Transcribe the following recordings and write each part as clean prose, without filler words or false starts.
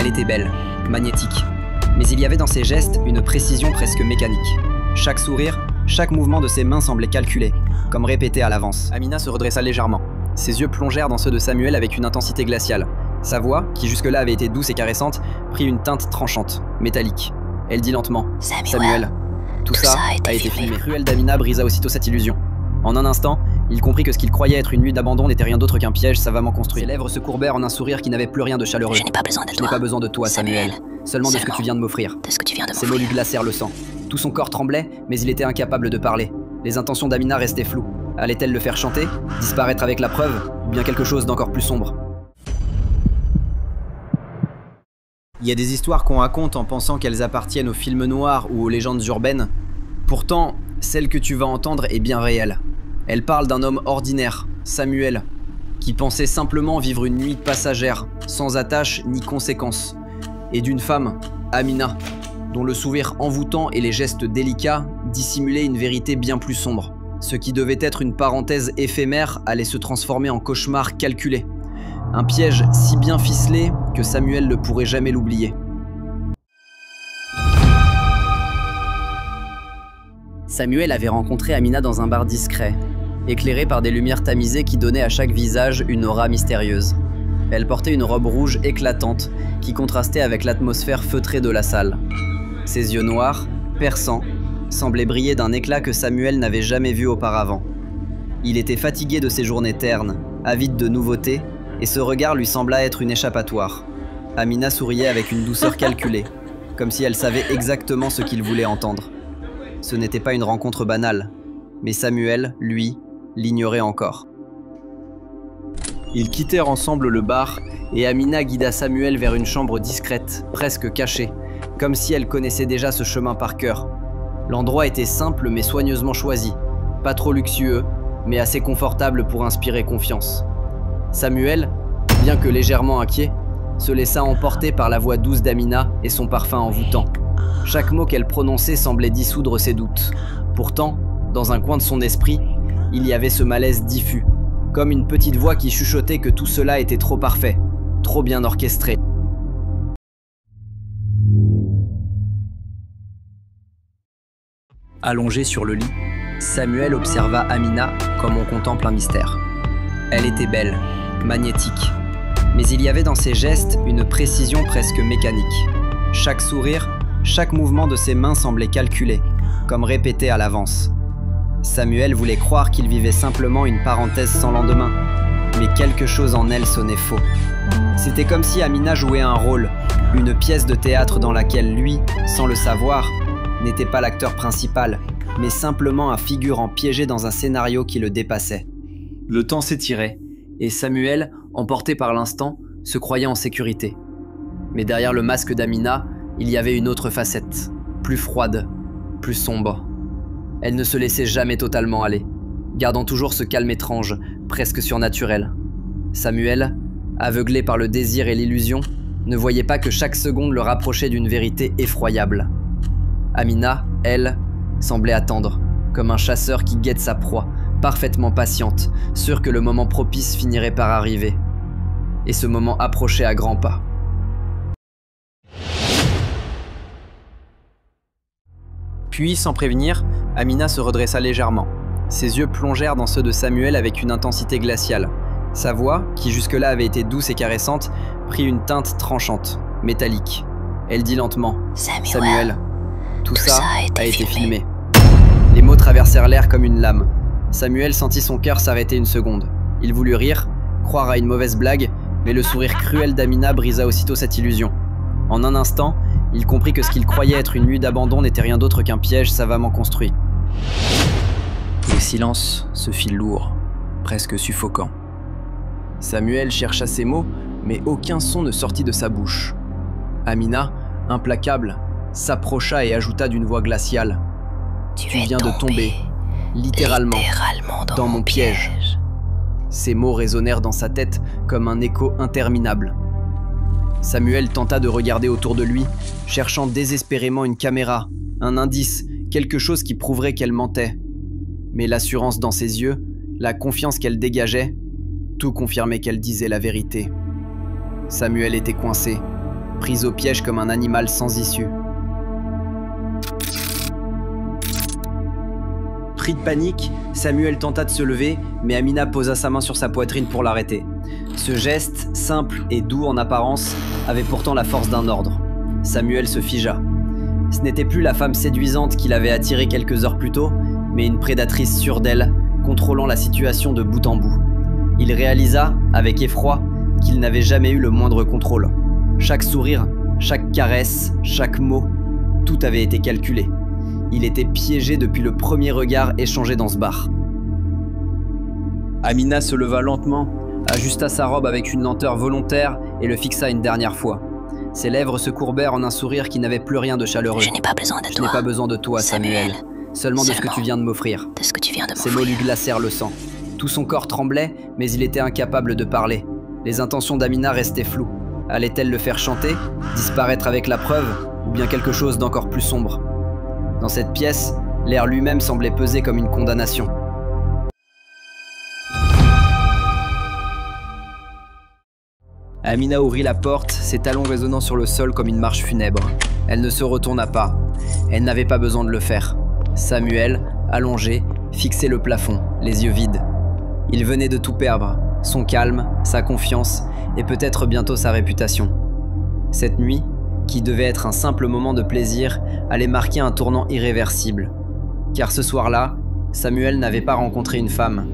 Elle était belle, magnétique. Mais il y avait dans ses gestes une précision presque mécanique. Chaque sourire, chaque mouvement de ses mains semblait calculé, comme répété à l'avance. Amina se redressa légèrement. Ses yeux plongèrent dans ceux de Samuel avec une intensité glaciale. Sa voix, qui jusque-là avait été douce et caressante, prit une teinte tranchante, métallique. Elle dit lentement « Samuel, tout ça a été filmé. » Le cruel d'Amina brisa aussitôt cette illusion. En un instant, il comprit que ce qu'il croyait être une nuit d'abandon n'était rien d'autre qu'un piège savamment construit. Ses lèvres se courbèrent en un sourire qui n'avait plus rien de chaleureux. Je n'ai pas besoin de toi. Je n'ai pas besoin de toi, Samuel. Seulement de ce que tu viens de m'offrir. Ces mots lui glacèrent le sang. Tout son corps tremblait, mais il était incapable de parler. Les intentions d'Amina restaient floues. Allait-elle le faire chanter, disparaître avec la preuve, ou bien quelque chose d'encore plus sombre? Il y a des histoires qu'on raconte en pensant qu'elles appartiennent aux films noirs ou aux légendes urbaines. Pourtant, celle que tu vas entendre est bien réelle. Elle parle d'un homme ordinaire, Samuel, qui pensait simplement vivre une nuit passagère, sans attache ni conséquences, et d'une femme, Amina, dont le sourire envoûtant et les gestes délicats dissimulaient une vérité bien plus sombre. Ce qui devait être une parenthèse éphémère allait se transformer en cauchemar calculé. Un piège si bien ficelé que Samuel ne pourrait jamais l'oublier. Samuel avait rencontré Amina dans un bar discret, éclairé par des lumières tamisées qui donnaient à chaque visage une aura mystérieuse. Elle portait une robe rouge éclatante qui contrastait avec l'atmosphère feutrée de la salle. Ses yeux noirs, perçants, semblaient briller d'un éclat que Samuel n'avait jamais vu auparavant. Il était fatigué de ses journées ternes, avide de nouveautés, et ce regard lui sembla être une échappatoire. Amina souriait avec une douceur calculée, comme si elle savait exactement ce qu'il voulait entendre. Ce n'était pas une rencontre banale, mais Samuel, lui, l'ignorait encore. Ils quittèrent ensemble le bar, et Amina guida Samuel vers une chambre discrète, presque cachée, comme si elle connaissait déjà ce chemin par cœur. L'endroit était simple mais soigneusement choisi, pas trop luxueux, mais assez confortable pour inspirer confiance. Samuel, bien que légèrement inquiet, se laissa emporter par la voix douce d'Amina et son parfum envoûtant. Chaque mot qu'elle prononçait semblait dissoudre ses doutes. Pourtant, dans un coin de son esprit, il y avait ce malaise diffus, comme une petite voix qui chuchotait que tout cela était trop parfait, trop bien orchestré. Allongé sur le lit, Samuel observa Amina comme on contemple un mystère. Elle était belle, magnétique, mais il y avait dans ses gestes une précision presque mécanique. Chaque sourire, chaque mouvement de ses mains semblait calculé, comme répété à l'avance. Samuel voulait croire qu'il vivait simplement une parenthèse sans lendemain, mais quelque chose en elle sonnait faux. C'était comme si Amina jouait un rôle, une pièce de théâtre dans laquelle lui, sans le savoir, n'était pas l'acteur principal, mais simplement un figurant piégé dans un scénario qui le dépassait. Le temps s'étirait, et Samuel, emporté par l'instant, se croyait en sécurité. Mais derrière le masque d'Amina, il y avait une autre facette, plus froide, plus sombre. Elle ne se laissait jamais totalement aller, gardant toujours ce calme étrange, presque surnaturel. Samuel, aveuglé par le désir et l'illusion, ne voyait pas que chaque seconde le rapprochait d'une vérité effroyable. Amina, elle, semblait attendre, comme un chasseur qui guette sa proie, parfaitement patiente, sûre que le moment propice finirait par arriver. Et ce moment approchait à grands pas. Puis, sans prévenir, Amina se redressa légèrement. Ses yeux plongèrent dans ceux de Samuel avec une intensité glaciale. Sa voix, qui jusque-là avait été douce et caressante, prit une teinte tranchante, métallique. Elle dit lentement « Samuel, tout ça a été filmé. » Les mots traversèrent l'air comme une lame. Samuel sentit son cœur s'arrêter une seconde. Il voulut rire, croire à une mauvaise blague, mais le sourire cruel d'Amina brisa aussitôt cette illusion. En un instant, il comprit que ce qu'il croyait être une nuit d'abandon n'était rien d'autre qu'un piège savamment construit. Le silence se fit lourd, presque suffocant. Samuel chercha ses mots, mais aucun son ne sortit de sa bouche. Amina, implacable, s'approcha et ajouta d'une voix glaciale. « Tu viens de tomber, littéralement dans mon piège. » Ces mots résonnèrent dans sa tête comme un écho interminable. Samuel tenta de regarder autour de lui, cherchant désespérément une caméra, un indice, quelque chose qui prouverait qu'elle mentait. Mais l'assurance dans ses yeux, la confiance qu'elle dégageait, tout confirmait qu'elle disait la vérité. Samuel était coincé, prise au piège comme un animal sans issue. Pris de panique, Samuel tenta de se lever, mais Amina posa sa main sur sa poitrine pour l'arrêter. Ce geste, simple et doux en apparence, avait pourtant la force d'un ordre. Samuel se figea. Ce n'était plus la femme séduisante qui l'avait attiré quelques heures plus tôt, mais une prédatrice sûre d'elle, contrôlant la situation de bout en bout. Il réalisa, avec effroi, qu'il n'avait jamais eu le moindre contrôle. Chaque sourire, chaque caresse, chaque mot, tout avait été calculé. Il était piégé depuis le premier regard échangé dans ce bar. Amina se leva lentement, ajusta sa robe avec une lenteur volontaire et le fixa une dernière fois. Ses lèvres se courbèrent en un sourire qui n'avait plus rien de chaleureux. Je n'ai pas besoin de toi. Je n'ai pas besoin de toi, Samuel. Seulement de ce que tu viens de m'offrir. De ce que tu viens de m'offrir. Ces mots lui glacèrent le sang. Tout son corps tremblait, mais il était incapable de parler. Les intentions d'Amina restaient floues. Allait-elle le faire chanter, disparaître avec la preuve, ou bien quelque chose d'encore plus sombre? Dans cette pièce, l'air lui-même semblait peser comme une condamnation. Amina ouvrit la porte, ses talons résonnant sur le sol comme une marche funèbre. Elle ne se retourna pas. Elle n'avait pas besoin de le faire. Samuel, allongé, fixait le plafond, les yeux vides. Il venait de tout perdre, son calme, sa confiance et peut-être bientôt sa réputation. Cette nuit, qui devait être un simple moment de plaisir, allait marquer un tournant irréversible. Car ce soir-là, Samuel n'avait pas rencontré une femme.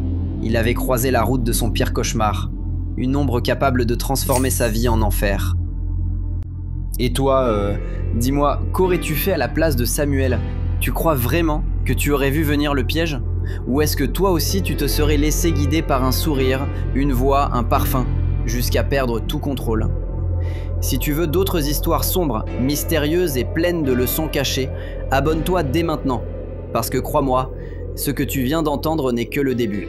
Il avait croisé la route de son pire cauchemar, une ombre capable de transformer sa vie en enfer. Et toi, dis-moi, qu'aurais-tu fait à la place de Samuel? Tu crois vraiment que tu aurais vu venir le piège? Ou est-ce que toi aussi tu te serais laissé guider par un sourire, une voix, un parfum, jusqu'à perdre tout contrôle? Si tu veux d'autres histoires sombres, mystérieuses et pleines de leçons cachées, abonne-toi dès maintenant. Parce que crois-moi, ce que tu viens d'entendre n'est que le début.